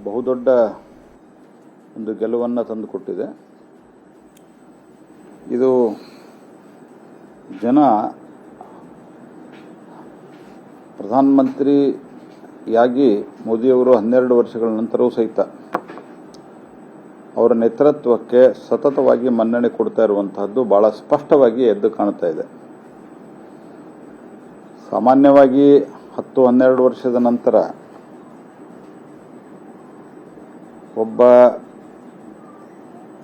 ಬಹುದೊಡ್ಡ ಒಂದು ಗೆಲುವನ್ನು ತಂದುಕೊಟ್ಟಿದೆ. ಇದು ಜನ ಪ್ರಧಾನಮಂತ್ರಿಯಾಗಿ ಮೋದಿಯವರು 12 ವರ್ಷಗಳ ನಂತರವೂ ಸಹಿತ ಅವರ ನೇತೃತ್ವಕ್ಕೆ ಸತತವಾಗಿ ಮನ್ನಣೆ ಕೊಡ್ತಾ ಇರುವಂತಹದ್ದು ಬಹಳ ಸ್ಪಷ್ಟವಾಗಿ ಎದ್ದು ಕಾಣ್ತಾ ಇದೆ. ಸಾಮಾನ್ಯವಾಗಿ 10-12 ವರ್ಷದ ನಂತರ ಒಬ್ಬ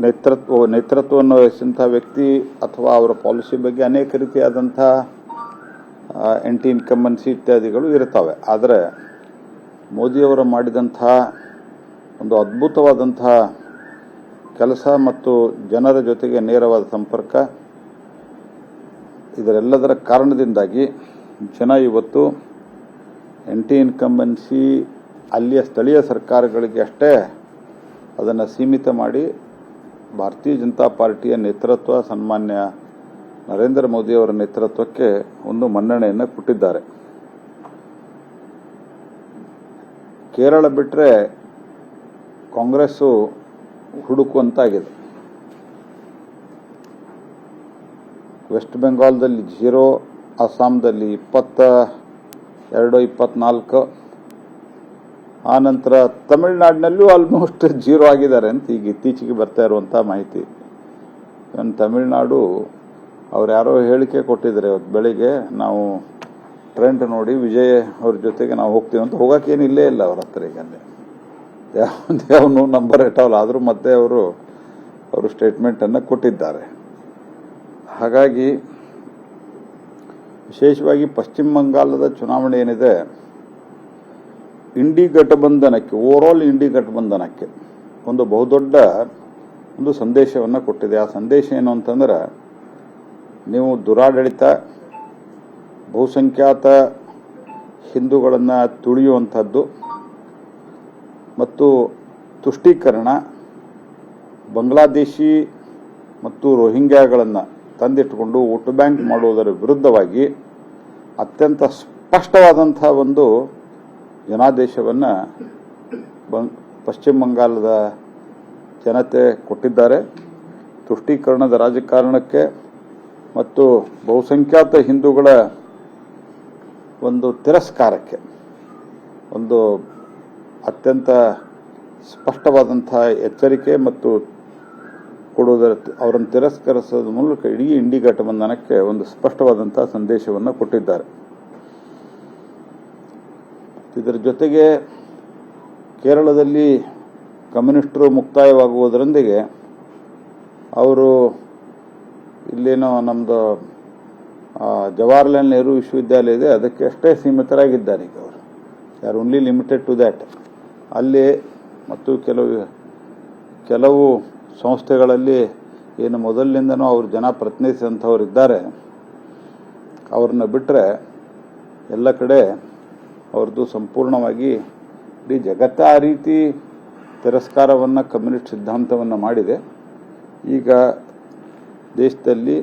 ನೇತೃತ್ವವನ್ನು ವಹಿಸಿದಂಥ ವ್ಯಕ್ತಿ ಅಥವಾ ಅವರ ಪಾಲಿಸಿ ಬಗ್ಗೆ ಅನೇಕ ರೀತಿಯಾದಂಥ ಆಂಟಿ ಇನ್ಕಂಬನ್ಸಿ ಇತ್ಯಾದಿಗಳು ಇರ್ತವೆ. ಆದರೆ ಮೋದಿಯವರು ಮಾಡಿದಂಥ ಒಂದು ಅದ್ಭುತವಾದಂಥ ಕೆಲಸ ಮತ್ತು ಜನರ ಜೊತೆಗೆ ನೇರವಾದ ಸಂಪರ್ಕ, ಇದರೆಲ್ಲದರ ಕಾರಣದಿಂದಾಗಿ ಜನ ಇವತ್ತು ಆಂಟಿ ಇನ್ಕಂಬನ್ಸಿ ಅಲ್ಲಿಯ ಸ್ಥಳೀಯ ಸರ್ಕಾರಗಳಿಗೆ ಅಷ್ಟೇ ಅದನ್ನು ಸೀಮಿತ ಮಾಡಿ ಭಾರತೀಯ ಜನತಾ ಪಾರ್ಟಿಯ ನೇತೃತ್ವ ಸನ್ಮಾನ್ಯ ನರೇಂದ್ರ ಮೋದಿಯವರ ನೇತೃತ್ವಕ್ಕೆ ಒಂದು ಮನ್ನಣೆಯನ್ನು ಕೊಟ್ಟಿದ್ದಾರೆ. ಕೇರಳ ಬಿಟ್ಟರೆ ಕಾಂಗ್ರೆಸ್ಸು ಹುಡುಕುವಂತಾಗಿದೆ. ವೆಸ್ಟ್ ಬೆಂಗಾಲ್ದಲ್ಲಿ 0, ಅಸ್ಸಾಂದಲ್ಲಿ 22-24, ಆನಂತರ ತಮಿಳುನಾಡಿನಲ್ಲೂ ಆಲ್ಮೋಸ್ಟ್ 0 ಆಗಿದ್ದಾರೆ ಅಂತ ಈಗ ಇತ್ತೀಚೆಗೆ ಬರ್ತಾ ಇರುವಂಥ ಮಾಹಿತಿ. ತಮಿಳುನಾಡು ಅವ್ರು ಯಾರೋ ಹೇಳಿಕೆ ಕೊಟ್ಟಿದ್ದಾರೆ ಇವತ್ತು ಬೆಳಿಗ್ಗೆ, ನಾವು ಟ್ರೆಂಡ್ ನೋಡಿ ವಿಜಯ್ ಅವ್ರ ಜೊತೆಗೆ ನಾವು ಹೋಗ್ತೀವಿ ಅಂತ. ಹೋಗೋಕ್ಕೇನು ಇಲ್ಲೇ ಇಲ್ಲ ಅವ್ರ ಹತ್ರ. ಈಗ ದೇವನು ನಂಬರ್ ಇಟ್ಟವಲ್ಲ, ಆದರೂ ಮತ್ತೆ ಅವರು ಸ್ಟೇಟ್ಮೆಂಟನ್ನು ಕೊಟ್ಟಿದ್ದಾರೆ. ಹಾಗಾಗಿ ವಿಶೇಷವಾಗಿ ಪಶ್ಚಿಮ ಬಂಗಾಳದ ಚುನಾವಣೆ ಏನಿದೆ, ಇಂಡಿ ಗಠಬಂಧನಕ್ಕೆ, ಓವರಾಲ್ ಇಂಡಿ ಗಠಬಂಧನಕ್ಕೆ ಒಂದು ಬಹುದೊಡ್ಡ ಒಂದು ಸಂದೇಶವನ್ನು ಕೊಟ್ಟಿದೆ. ಆ ಸಂದೇಶ ಏನು ಅಂತಂದ್ರೆ, ನೀವು ದುರಾಡಳಿತ, ಬಹುಸಂಖ್ಯಾತ ಹಿಂದೂಗಳನ್ನು ತುಳಿಯುವಂಥದ್ದು ಮತ್ತು ತುಷ್ಟೀಕರಣ, ಬಾಂಗ್ಲಾದೇಶಿ ಮತ್ತು ರೋಹಿಂಗ್ಯಾಗಳನ್ನು ತಂದಿಟ್ಟುಕೊಂಡು ವೋಟ್ ಬ್ಯಾಂಕ್ ಮಾಡುವುದರ ವಿರುದ್ಧವಾಗಿ ಅತ್ಯಂತ ಸ್ಪಷ್ಟವಾದಂಥ ಒಂದು ಜನಾದೇಶವನ್ನು ಪಶ್ಚಿಮ ಬಂಗಾಳದ ಜನತೆ ಕೊಟ್ಟಿದ್ದಾರೆ. ತುಷ್ಟೀಕರಣದ ರಾಜಕಾರಣಕ್ಕೆ ಮತ್ತು ಬಹುಸಂಖ್ಯಾತ ಹಿಂದೂಗಳ ಒಂದು ತಿರಸ್ಕಾರಕ್ಕೆ ಒಂದು ಅತ್ಯಂತ ಸ್ಪಷ್ಟವಾದಂಥ ಎಚ್ಚರಿಕೆ ಮತ್ತು ಕೊಡುವುದರ, ಅವರನ್ನು ತಿರಸ್ಕರಿಸೋದ್ರ ಮೂಲಕ ಇಡೀ ಇಂಡಿ ಗಠಬಂಧನಕ್ಕೆ ಒಂದು ಸ್ಪಷ್ಟವಾದಂಥ ಸಂದೇಶವನ್ನು ಕೊಟ್ಟಿದ್ದಾರೆ. ಇದರ ಜೊತೆಗೆ ಕೇರಳದಲ್ಲಿ ಕಮ್ಯುನಿಸ್ಟರು ಮುಕ್ತಾಯವಾಗುವುದರೊಂದಿಗೆ ಅವರು ಇಲ್ಲೇನೋ ನಮ್ಮದು ಜವಾಹರ್ಲಾಲ್ ನೆಹರು ವಿಶ್ವವಿದ್ಯಾಲಯ ಇದೆ, ಅದಕ್ಕೆ ಅಷ್ಟೇ ಸೀಮಿತರಾಗಿದ್ದಾರೆ. ಈಗ ಅವರು are only limited to that. ಅಲ್ಲಿ ಮತ್ತು ಕೆಲವು ಸಂಸ್ಥೆಗಳಲ್ಲಿ ಏನು ಮೊದಲಿನಿಂದನೂ ಅವರು ಜನ ಪ್ರತಿನಿಧಿಸಿದಂಥವ್ರು ಇದ್ದಾರೆ, ಅವ್ರನ್ನ ಬಿಟ್ಟರೆ ಎಲ್ಲ ಕಡೆ ಅವ್ರದ್ದು ಸಂಪೂರ್ಣವಾಗಿ ಇಡೀ ಜಗತ್ತ ಆ ರೀತಿ ತಿರಸ್ಕಾರವನ್ನು, ಕಮ್ಯುನಿಸ್ಟ್ ಸಿದ್ಧಾಂತವನ್ನು ಮಾಡಿದೆ. ಈಗ ದೇಶದಲ್ಲಿ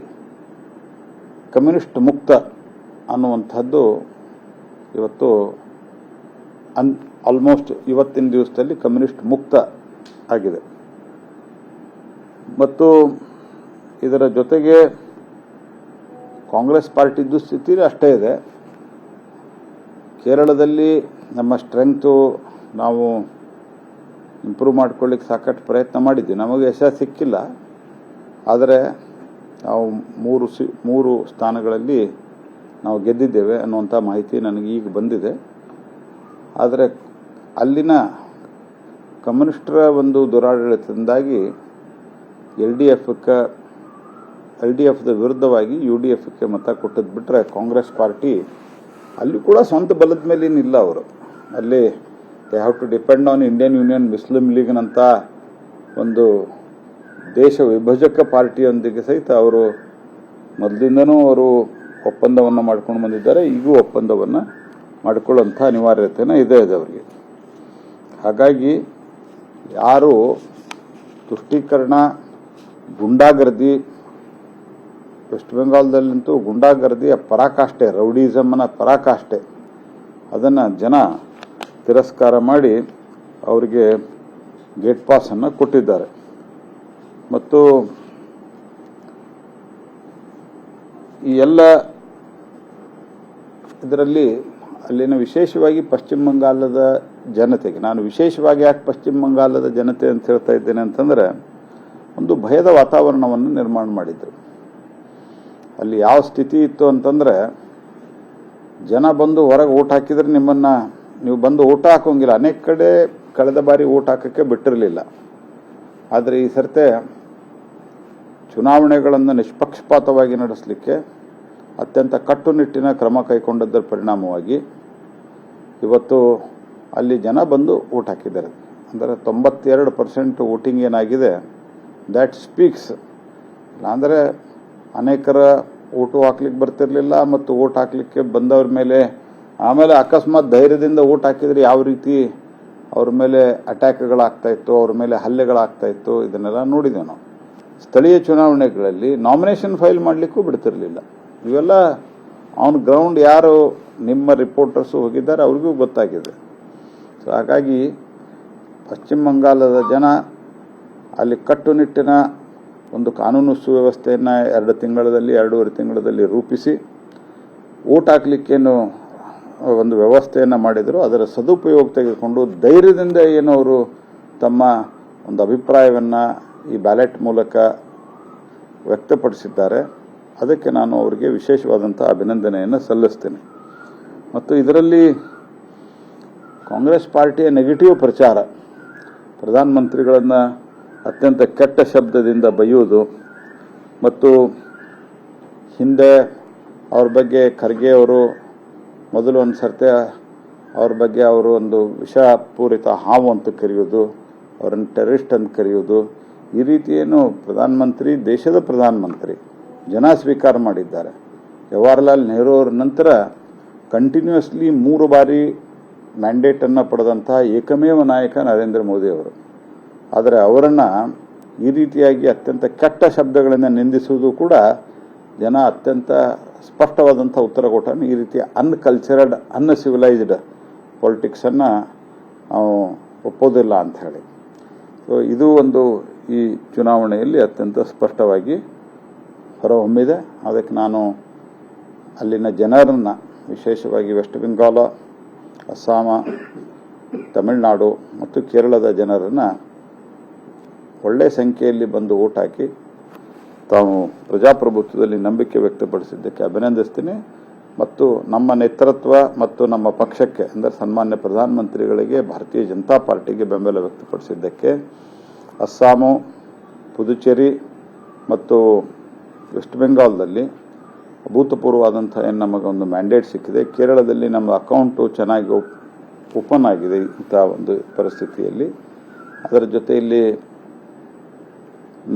ಕಮ್ಯುನಿಸ್ಟ್ ಮುಕ್ತ ಅನ್ನುವಂಥದ್ದು ಇವತ್ತು ಆಲ್ಮೋಸ್ಟ್ ಇವತ್ತಿನ ದಿವಸದಲ್ಲಿ ಕಮ್ಯುನಿಸ್ಟ್ ಮುಕ್ತ ಆಗಿದೆ. ಮತ್ತು ಇದರ ಜೊತೆಗೆ ಕಾಂಗ್ರೆಸ್ ಪಾರ್ಟಿದ್ದು ಸ್ಥಿತಿ ಅಷ್ಟೇ ಇದೆ. ಕೇರಳದಲ್ಲಿ ನಮ್ಮ ಸ್ಟ್ರೆಂಗ್ತು ನಾವು ಇಂಪ್ರೂವ್ ಮಾಡ್ಕೊಳ್ಳಿಕ್ಕೆ ಸಾಕಷ್ಟು ಪ್ರಯತ್ನ ಮಾಡಿದ್ವಿ, ನಮಗೆ ಯಶಸ್ಸು ಸಿಕ್ಕಿಲ್ಲ. ಆದರೆ ನಾವು 3 ಸ್ಥಾನಗಳಲ್ಲಿ ನಾವು ಗೆದ್ದಿದ್ದೇವೆ ಅನ್ನುವಂಥ ಮಾಹಿತಿ ನನಗೆ ಈಗ ಬಂದಿದೆ. ಆದರೆ ಅಲ್ಲಿನ ಕಮ್ಯುನಿಸ್ಟರ ಒಂದು ದುರಾಡಳಿತದಿಂದಾಗಿ ಎಲ್ ಡಿ ಎಫ್ದ ವಿರುದ್ಧವಾಗಿ UDFಕ್ಕೆ ಮತ ಕೊಟ್ಟದ್ದು ಬಿಟ್ಟರೆ ಕಾಂಗ್ರೆಸ್ ಪಾರ್ಟಿ ಅಲ್ಲಿ ಕೂಡ ಸ್ವಂತ ಬಲದ ಮೇಲೇನಿಲ್ಲ. ಅವರು ಅಲ್ಲಿ they have to depend on Indian Union Muslim ಲೀಗ್ನಂಥ ಒಂದು ದೇಶ ವಿಭಜಕ ಪಾರ್ಟಿಯೊಂದಿಗೆ ಸಹಿತ ಅವರು ಮೊದಲಿಂದನೂ ಅವರು ಒಪ್ಪಂದವನ್ನು ಮಾಡ್ಕೊಂಡು ಬಂದಿದ್ದಾರೆ. ಈಗೂ ಒಪ್ಪಂದವನ್ನು ಮಾಡಿಕೊಳ್ಳುವಂಥ ಅನಿವಾರ್ಯತೆಯೂ ಇದೆ ಅವರಿಗೆ. ಹಾಗಾಗಿ ಯಾರು ತುಷ್ಟೀಕರಣ, ಗುಂಡಾಗರ್ದಿ, ವೆಸ್ಟ್ ಬೆಂಗಾಲ್ದಲ್ಲಂತೂ ಗುಂಡಾಗರ್ದಿಯ ಪರಾಕಾಷ್ಠೆ, ರೌಡಿಸಮ್ನ ಪರಾಕಾಷ್ಠೆ, ಅದನ್ನು ಜನ ತಿರಸ್ಕಾರ ಮಾಡಿ ಅವರಿಗೆ ಗೇಟ್ ಪಾಸನ್ನು ಕೊಟ್ಟಿದ್ದಾರೆ. ಮತ್ತು ಈ ಎಲ್ಲ ಇದರಲ್ಲಿ ಅಲ್ಲಿನ ವಿಶೇಷವಾಗಿ ಪಶ್ಚಿಮ ಬಂಗಾಳದ ಜನತೆಗೆ, ನಾನು ವಿಶೇಷವಾಗಿ ಯಾಕೆ ಪಶ್ಚಿಮ ಬಂಗಾಳದ ಜನತೆ ಅಂತ ಹೇಳ್ತಾ ಇದ್ದೇನೆ ಅಂತಂದರೆ, ಒಂದು ಭಯದ ವಾತಾವರಣವನ್ನು ನಿರ್ಮಾಣ ಮಾಡಿದರು. ಅಲ್ಲಿ ಯಾವ ಸ್ಥಿತಿ ಇತ್ತು ಅಂತಂದರೆ, ಜನ ಬಂದು ಹೊರಗೆ ಓಟ್ ಹಾಕಿದರೆ ನಿಮ್ಮನ್ನು ನೀವು ಬಂದು ಓಟ್ ಹಾಕೋಂಗಿಲ್ಲ. ಅನೇಕ ಕಡೆ ಕಳೆದ ಬಾರಿ ಓಟ್ ಹಾಕೋಕ್ಕೆ ಬಿಟ್ಟಿರಲಿಲ್ಲ. ಆದರೆ ಈ ಸರ್ತೆ ಚುನಾವಣೆಗಳನ್ನು ನಿಷ್ಪಕ್ಷಪಾತವಾಗಿ ನಡೆಸಲಿಕ್ಕೆ ಅತ್ಯಂತ ಕಟ್ಟುನಿಟ್ಟಿನ ಕ್ರಮ ಕೈಗೊಂಡದ್ದರ ಪರಿಣಾಮವಾಗಿ ಇವತ್ತು ಅಲ್ಲಿ ಜನ ಬಂದು ಓಟ್ ಹಾಕಿದ್ದಾರೆ. ಅಂದರೆ 92% ವೋಟಿಂಗ್ ಏನಾಗಿದೆ, ದ್ಯಾಟ್ ಸ್ಪೀಕ್ಸ್. ಅಂದರೆ ಅನೇಕರ ಓಟು ಹಾಕ್ಲಿಕ್ಕೆ ಬರ್ತಿರಲಿಲ್ಲ ಮತ್ತು ಓಟ್ ಹಾಕ್ಲಿಕ್ಕೆ ಬಂದವ್ರ ಮೇಲೆ ಆಮೇಲೆ ಅಕಸ್ಮಾತ್ ಧೈರ್ಯದಿಂದ ಓಟ್ ಹಾಕಿದರೆ ಯಾವ ರೀತಿ ಅವ್ರ ಮೇಲೆ ಅಟ್ಯಾಕ್ಗಳಾಗ್ತಾಯಿತ್ತು, ಅವ್ರ ಮೇಲೆ ಹಲ್ಲೆಗಳಾಗ್ತಾಯಿತ್ತು, ಇದನ್ನೆಲ್ಲ ನೋಡಿದ್ದೇವೆ ನಾವು. ಸ್ಥಳೀಯ ಚುನಾವಣೆಗಳಲ್ಲಿ ನಾಮಿನೇಷನ್ ಫೈಲ್ ಮಾಡಲಿಕ್ಕೂ ಬಿಡ್ತಿರಲಿಲ್ಲ. ಇವೆಲ್ಲ ಆನ್ ಗ್ರೌಂಡ್ ಯಾರು ನಿಮ್ಮ ರಿಪೋರ್ಟರ್ಸು ಹೋಗಿದ್ದಾರೆ ಅವ್ರಿಗೂ ಗೊತ್ತಾಗಿದೆ. ಸೊ ಹಾಗಾಗಿ ಪಶ್ಚಿಮ ಬಂಗಾಳದ ಜನ ಅಲ್ಲಿ ಕಟ್ಟುನಿಟ್ಟಿನ ಒಂದು ಕಾನೂನು ಸುವ್ಯವಸ್ಥೆಯನ್ನು 2 ತಿಂಗಳಲ್ಲಿ 2.5 ತಿಂಗಳಲ್ಲಿ ರೂಪಿಸಿ ಓಟ್ ಹಾಕ್ಲಿಕ್ಕೇನು ಒಂದು ವ್ಯವಸ್ಥೆಯನ್ನು ಮಾಡಿದರು. ಅದರ ಸದುಪಯೋಗ ತೆಗೆದುಕೊಂಡು ಧೈರ್ಯದಿಂದ ಏನು ಅವರು ತಮ್ಮ ಒಂದು ಅಭಿಪ್ರಾಯವನ್ನು ಈ ಬ್ಯಾಲೆಟ್ ಮೂಲಕ ವ್ಯಕ್ತಪಡಿಸಿದ್ದಾರೆ. ಅದಕ್ಕೆ ನಾನು ಅವರಿಗೆ ವಿಶೇಷವಾದಂಥ ಅಭಿನಂದನೆಯನ್ನು ಸಲ್ಲಿಸ್ತೇನೆ. ಮತ್ತು ಇದರಲ್ಲಿ ಕಾಂಗ್ರೆಸ್ ಪಾರ್ಟಿಯ ನೆಗೆಟಿವ್ ಪ್ರಚಾರ, ಪ್ರಧಾನಮಂತ್ರಿಗಳನ್ನು ಅತ್ಯಂತ ಕೆಟ್ಟ ಶಬ್ದದಿಂದ ಬೈಯುವುದು ಮತ್ತು ಹಿಂದೆ ಅವ್ರ ಬಗ್ಗೆ ಖರ್ಗೆ ಅವರು ಮೊದಲು ಒಂದು ಸರ್ತೆ ಅವ್ರ ಬಗ್ಗೆ ಅವರು ಒಂದು ವಿಷಪೂರಿತ ಹಾವು ಅಂತ ಕರೆಯೋದು, ಅವರನ್ನು ಟೆರರಿಸ್ಟ್ ಅಂತ ಕರೆಯೋದು, ಈ ರೀತಿ ಏನು ಪ್ರಧಾನಮಂತ್ರಿ, ದೇಶದ ಪ್ರಧಾನಮಂತ್ರಿ ಜನ ಸ್ವೀಕಾರ ಮಾಡಿದ್ದಾರೆ. ಜವಾಹರ್ಲಾಲ್ ನೆಹರು ಅವರ ನಂತರ ಕಂಟಿನ್ಯೂಸ್ಲಿ 3 ಬಾರಿ ಮ್ಯಾಂಡೇಟನ್ನು ಪಡೆದಂಥ ಏಕಮೇವ ನಾಯಕ ನರೇಂದ್ರ ಮೋದಿ ಅವರು. ಆದರೆ ಅವರನ್ನು ಈ ರೀತಿಯಾಗಿ ಅತ್ಯಂತ ಕೆಟ್ಟ ಶಬ್ದಗಳಿಂದ ನಿಂದಿಸುವುದು ಕೂಡ ಜನ ಅತ್ಯಂತ ಸ್ಪಷ್ಟವಾದಂಥ ಉತ್ತರ ಕೊಟ್ಟನು. ಈ ರೀತಿ ಅನ್ಕಲ್ಚರ್ಡ್, ಅನ್ಸಿವಿಲೈಸ್ಡ್ ಪೊಲಿಟಿಕ್ಸನ್ನು ನಾವು ಒಪ್ಪೋದಿಲ್ಲ ಅಂತ ಹೇಳಿ. ಸೊ ಇದು ಒಂದು ಈ ಚುನಾವಣೆಯಲ್ಲಿ ಅತ್ಯಂತ ಸ್ಪಷ್ಟವಾಗಿ ಹೊರಹೊಮ್ಮಿದೆ. ಅದಕ್ಕೆ ನಾನು ಅಲ್ಲಿನ ಜನರನ್ನು, ವಿಶೇಷವಾಗಿ ವೆಸ್ಟ್ ಬೆಂಗಾಲ, ಅಸ್ಸಾಮ, ತಮಿಳುನಾಡು ಮತ್ತು ಕೇರಳದ ಜನರನ್ನು ಒಳ್ಳೆಯ ಸಂಖ್ಯೆಯಲ್ಲಿ ಬಂದು ಓಟ್ ಹಾಕಿ ತಾವು ಪ್ರಜಾಪ್ರಭುತ್ವದಲ್ಲಿ ನಂಬಿಕೆ ವ್ಯಕ್ತಪಡಿಸಿದ್ದಕ್ಕೆ ಅಭಿನಂದಿಸ್ತೀನಿ. ಮತ್ತು ನಮ್ಮ ನೇತೃತ್ವ ಮತ್ತು ನಮ್ಮ ಪಕ್ಷಕ್ಕೆ, ಅಂದರೆ ಸನ್ಮಾನ್ಯ ಪ್ರಧಾನಮಂತ್ರಿಗಳಿಗೆ, ಭಾರತೀಯ ಜನತಾ ಪಾರ್ಟಿಗೆ ಬೆಂಬಲ ವ್ಯಕ್ತಪಡಿಸಿದ್ದಕ್ಕೆ ಅಸ್ಸಾಮು, ಪುದುಚೇರಿ ಮತ್ತು ವೆಸ್ಟ್ ಬೆಂಗಾಲ್ದಲ್ಲಿ ಅಭೂತಪೂರ್ವವಾದಂಥ ಏನು ನಮಗೊಂದು ಮ್ಯಾಂಡೇಟ್ ಸಿಕ್ಕಿದೆ. ಕೇರಳದಲ್ಲಿ ನಮ್ಮ ಅಕೌಂಟು ಚೆನ್ನಾಗಿ ಓಪನ್ ಆಗಿದೆ ಇಂಥ ಒಂದು ಪರಿಸ್ಥಿತಿಯಲ್ಲಿ. ಅದರ ಜೊತೆ ಇಲ್ಲಿ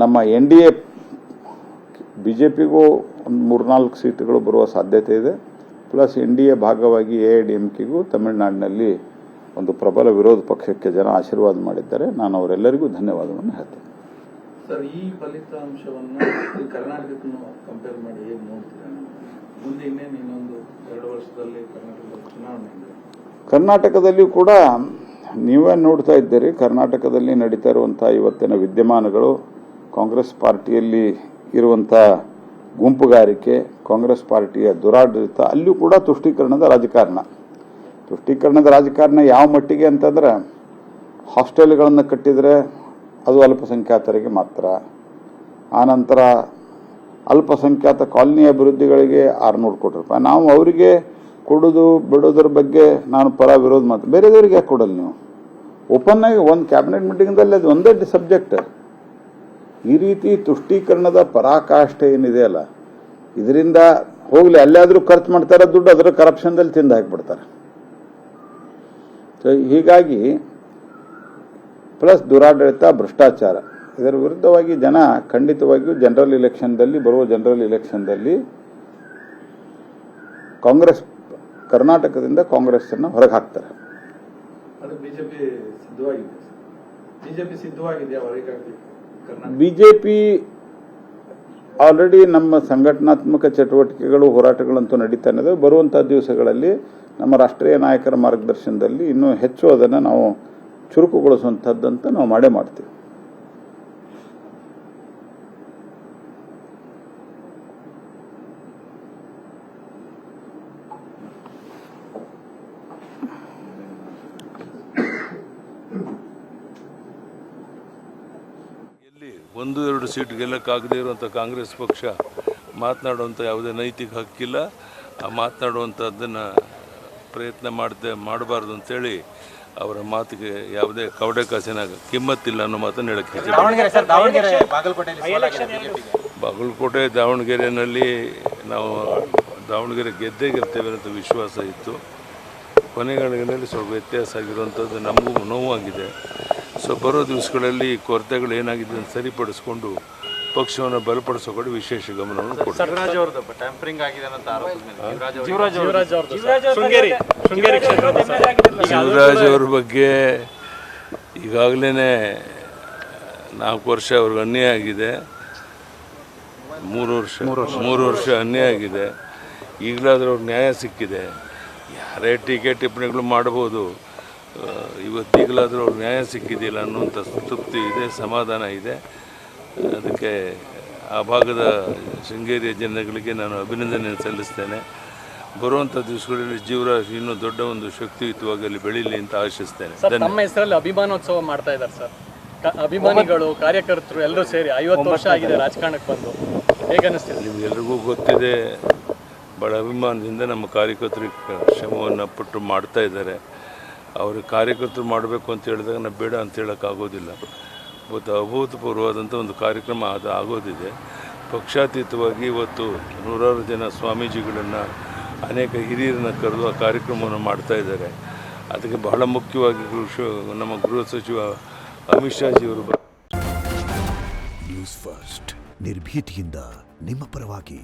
ನಮ್ಮ NDA BJPಗೂ ಒಂದು 3-4 ಸೀಟುಗಳು ಬರುವ ಸಾಧ್ಯತೆ ಇದೆ. ಪ್ಲಸ್ NDA ಭಾಗವಾಗಿ AIADMKಗೂ ತಮಿಳುನಾಡಿನಲ್ಲಿ ಒಂದು ಪ್ರಬಲ ವಿರೋಧ ಪಕ್ಷಕ್ಕೆ ಜನ ಆಶೀರ್ವಾದ ಮಾಡಿದ್ದಾರೆ. ನಾನು ಅವರೆಲ್ಲರಿಗೂ ಧನ್ಯವಾದವನ್ನು ಹೇಳ್ತೇನೆ. ಸರ್, ಈ ಫಲಿತಾಂಶವನ್ನು ಕರ್ನಾಟಕಕ್ಕೂ ಕಂಪೇರ್ ಮಾಡಿ ಹೇಗೆ ನೋಡ್ತೀರಾ? ಮುಂದೆ ಇನ್ನೊಂದು 2 ವರ್ಷದಲ್ಲಿ ಕರ್ನಾಟಕದ ಚುನಾವಣೆ ಇದೆ. ಕರ್ನಾಟಕದಲ್ಲಿ ಕೂಡ ನೀವೇ ನೋಡ್ತಾ ಇದ್ದೀರಿ. ಕರ್ನಾಟಕದಲ್ಲಿ ನಡೀತಾ ಇರುವಂಥ ಇವತ್ತಿನ ವಿದ್ಯಮಾನಗಳು, ಕಾಂಗ್ರೆಸ್ ಪಾರ್ಟಿಯಲ್ಲಿ ಇರುವಂಥ ಗುಂಪುಗಾರಿಕೆ, ಕಾಂಗ್ರೆಸ್ ಪಾರ್ಟಿಯ ದುರಾಡಳಿತ, ಅಲ್ಲಿಯೂ ಕೂಡ ತುಷ್ಟೀಕರಣದ ರಾಜಕಾರಣ ಯಾವ ಮಟ್ಟಿಗೆ ಅಂತಂದ್ರೆ, ಹಾಸ್ಟೆಲ್ಗಳನ್ನು ಕಟ್ಟಿದರೆ ಅದು ಅಲ್ಪಸಂಖ್ಯಾತರಿಗೆ ಮಾತ್ರ. ಆನಂತರ ಅಲ್ಪಸಂಖ್ಯಾತ ಕಾಲನಿ ಅಭಿವೃದ್ಧಿಗಳಿಗೆ 600 ಕೋಟಿ ರೂಪಾಯಿ ನಾವು ಅವರಿಗೆ ಕೊಡೋದು ಬಿಡೋದ್ರ ಬಗ್ಗೆ ನಾನು ಪರ ವಿರೋಧ ಮಾತು. ಬೇರೆದವ್ರಿಗೆ ಯಾಕೆ ಕೊಡಲ್ಲ ನೀವು? ಓಪನ್ ಆಗಿ ಒಂದು ಕ್ಯಾಬಿನೆಟ್ ಮೀಟಿಂಗ್ದಲ್ಲಿ ಅದು ಒಂದೇ ಸಬ್ಜೆಕ್ಟ್. ಈ ರೀತಿ ತುಷ್ಟೀಕರಣದ ಪರಾಕಾಷ್ಠೆ ಏನಿದೆ ಅಲ್ಲ, ಇದರಿಂದ ಹೋಗ್ಲಿ ಅಲ್ಲಾದ್ರೂ ಖರ್ಚು ಮಾಡ್ತಾರೆ ದುಡ್ಡು, ಅದರ ಕರಪ್ಷನ್ದಲ್ಲಿ ತಿಂದು ಹಾಕಿಬಿಡ್ತಾರೆ. ಸೊ ಹೀಗಾಗಿ ಪ್ಲಸ್ ದುರಾಡಳಿತ, ಭ್ರಷ್ಟಾಚಾರ, ಇದರ ವಿರುದ್ಧವಾಗಿ ಜನ ಖಂಡಿತವಾಗಿಯೂ ಬರುವ ಜನರಲ್ ಇಲೆಕ್ಷನ್ದಲ್ಲಿ ಕಾಂಗ್ರೆಸ್, ಕರ್ನಾಟಕದಿಂದ ಕಾಂಗ್ರೆಸ್ ಅನ್ನು ಹೊರಗೆ ಹಾಕ್ತಾರೆ. ಬಿಜೆಪಿ ಆಲ್ರೆಡಿ ನಮ್ಮ ಸಂಘಟನಾತ್ಮಕ ಚಟುವಟಿಕೆಗಳು, ಹೋರಾಟಗಳಂತೂ ನಡೀತಾನೆ ಇದೆ. ಬರುವಂಥ ದಿವಸಗಳಲ್ಲಿ ನಮ್ಮ ರಾಷ್ಟ್ರೀಯ ನಾಯಕರ ಮಾರ್ಗದರ್ಶನದಲ್ಲಿ ಇನ್ನೂ ಹೆಚ್ಚು ಅದನ್ನು ನಾವು ಚುರುಕುಗೊಳಿಸುವಂಥದ್ದಂತ ನಾವು ಮಾಡೇ ಮಾಡ್ತೀವಿ. ಒಂದು ಎರಡು ಸೀಟ್ ಗೆಲ್ಲಕ್ಕಾಗದೇ ಇರುವಂಥ ಕಾಂಗ್ರೆಸ್ ಪಕ್ಷ ಮಾತನಾಡುವಂಥ ಯಾವುದೇ ನೈತಿಕ ಹಕ್ಕಿಲ್ಲ. ಆ ಮಾತನಾಡುವಂಥದ್ದನ್ನು ಪ್ರಯತ್ನ ಮಾಡಬಾರ್ದು ಅಂತೇಳಿ ಅವರ ಮಾತಿಗೆ ಯಾವುದೇ ಕವಡೆ ಕಾಸಿನ ಕಿಮ್ಮತ್ತಿಲ್ಲ ಅನ್ನೋ ಮಾತನ್ನು ಹೇಳಕ್ಕೆ ಬಾಗಲಕೋಟೆ ದಾವಣಗೆರೆಯಲ್ಲಿ ನಾವು ದಾವಣಗೆರೆ ಗೆಲ್ತೇವೆ ಅಂತ ವಿಶ್ವಾಸ ಇತ್ತು. ಕೊನೆಗಳಿಗೆನಲ್ಲಿ ಸ್ವಲ್ಪ ವ್ಯತ್ಯಾಸ ಆಗಿರುವಂಥದ್ದು ನಮಗೂ ನೋವಾಗಿದೆ. ಸೊ ಬರೋ ದಿವಸಗಳಲ್ಲಿ ಕೊರತೆಗಳು ಏನಾಗಿದೆ ಅಂತ ಸರಿಪಡಿಸ್ಕೊಂಡು ಪಕ್ಷವನ್ನು ಬಲಪಡಿಸೋ ಕಡೆ ವಿಶೇಷ ಗಮನವನ್ನು ಕೊಡ್ತಾರೆ. ಶಿವರಾಜ್ ಅವ್ರ ಬಗ್ಗೆ ಈಗಾಗಲೇ 4 ವರ್ಷ ಅವ್ರಿಗೆ ಅನ್ಯಾಯ ಆಗಿದೆ. 3 ವರ್ಷ ಅನ್ಯಾಯ ಆಗಿದೆ. ಈಗಲಾದರೂ ಅವ್ರಿಗೆ ನ್ಯಾಯ ಸಿಕ್ಕಿದೆ. ಯಾರೇ ಟೀಕೆ ಟಿಪ್ಪಣಿಗಳು ಮಾಡ್ಬೋದು, ಇವತ್ತೀಗಲಾದರೂ ಅವ್ರಿಗೆ ನ್ಯಾಯ ಸಿಕ್ಕಿದ್ದಿಲ್ಲ ಅನ್ನುವಂಥ ತೃಪ್ತಿ ಇದೆ, ಸಮಾಧಾನ ಇದೆ. ಅದಕ್ಕೆ ಆ ಭಾಗದ ಶೃಂಗೇರಿಯ ಜನಗಳಿಗೆ ನಾನು ಅಭಿನಂದನೆ ಸಲ್ಲಿಸ್ತೇನೆ. ಬರುವಂಥ ದಿವಸಗಳಲ್ಲಿ ಜೀವರಾಜ್ ಇನ್ನೂ ದೊಡ್ಡ ಒಂದು ಶಕ್ತಿಯುತವಾಗಿ ಅಲ್ಲಿ ಬೆಳೀಲಿ ಅಂತ ಆಶಿಸ್ತೇನೆ. ನಮ್ಮ ಹೆಸರಲ್ಲಿ ಅಭಿಮಾನೋತ್ಸವ ಮಾಡ್ತಾ ಇದ್ದಾರೆ ಸರ್. ಅಭಿಮಾನಿಗಳು, ಕಾರ್ಯಕರ್ತರು ಎಲ್ಲರೂ ಸೇರಿ 50 ವರ್ಷ ಆಗಿದೆ ರಾಜಕಾರಣಕ್ಕೆ ಬಂದು. ಹೇಗನ್ನಿಸ್ತಿದೆ? ನಿಮಗೆಲ್ರಿಗೂ ಗೊತ್ತಿದೆ, ಭಾಳ ಅಭಿಮಾನದಿಂದ ನಮ್ಮ ಕಾರ್ಯಕರ್ತರಿಗೆ ಶ್ರಮವನ್ನು ಪಟ್ಟು ಮಾಡ್ತಾ ಇದ್ದಾರೆ. ಅವ್ರಿಗೆ ಕಾರ್ಯಕರ್ತರು ಮಾಡಬೇಕು ಅಂತ ಹೇಳಿದಾಗ ನಾವು ಬೇಡ ಅಂತ ಹೇಳೋಕ್ಕಾಗೋದಿಲ್ಲ. ಅಭೂತಪೂರ್ವವಾದಂಥ ಒಂದು ಕಾರ್ಯಕ್ರಮ ಅದು ಆಗೋದಿದೆ. ಪಕ್ಷಾತೀತವಾಗಿ ಇವತ್ತು 100 ಜನ ಸ್ವಾಮೀಜಿಗಳನ್ನು, ಅನೇಕ ಹಿರಿಯರನ್ನು ಕರೆದು ಆ ಕಾರ್ಯಕ್ರಮವನ್ನು ಮಾಡ್ತಾ ಇದ್ದಾರೆ. ಅದಕ್ಕೆ ಬಹಳ ಮುಖ್ಯವಾಗಿ ನಮ್ಮ ಗೃಹ ಸಚಿವ ಅಮಿತ್ ಶಾಜಿಯವರು ನ್ಯೂಸ್ ಫಸ್ಟ್ ನಿರ್ಭೀತಿಯಿಂದ ನಿಮ್ಮ ಪರವಾಗಿ.